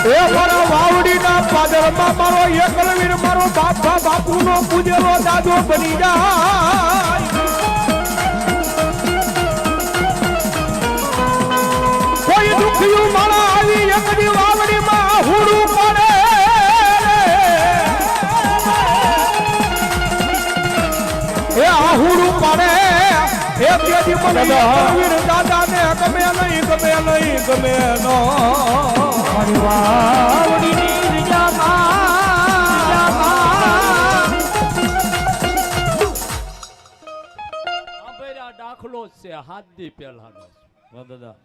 એ મારા વાવડીના પાદરમાં મારો એકલવીર મારો બાપા બાપુનો પૂજેલો દાદો બની જાય કોઈ દુખિયું મારા આવી એકની વાવડીમાં હુડું પડે એ આહુડું પડે એ તેથી મને એકલવીર દાદાને ગમે નહીં ગમે નહીં ગમે નો મારી વાવડીની રીજામાં દાખલો છે હાથ દી પહેલાનો દાદા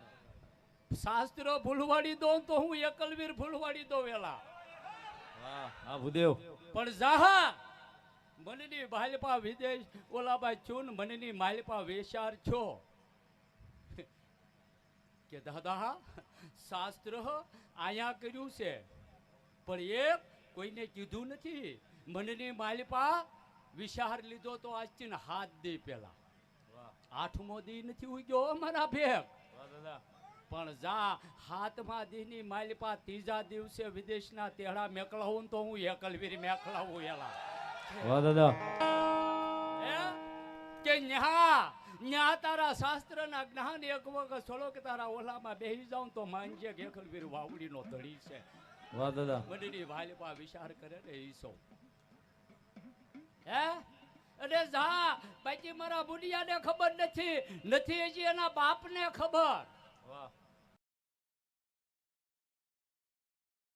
શાસ્ત્રો ભૂલવાડી દો તો હું એકલવીર ભૂલવાડી દો વેલા હા ભૂદેવ પણ જાહા મનની માલપા વિદેશ ઓલાબાઈ ચૂન મનની માલપા વેશાર છો કે દાદા શાસ્ત્ર આયા કર્યું છે પણ એ કોઈને કીધું નથી મનની માલપા વિશાર લીધો તો આજથી હાથ દી પેલા 8મો દી નથી ઉગ્યો અમારા ભેગ પણ જા હાથમાં દીની માલપા ત્રીજા દિવસે વિદેશના તેડા મેકલાવું તો હું એકલવીર મેકલાવું એલા વાહ દાદા કે ન્યા તારા શાસ્ત્રના જ્ઞાન એક વખત છોડો કે તારા ઓલામાં બેહી જાઉં તો માનજે કે એકલવીર વાવડીનો ધડી છે વાહ દાદા મનની માલપા વિચાર કરે ને ઈસો હે અરે જા બાકી મારા બુડિયાને ખબર નથી હજી એના બાપને ખબર વાહ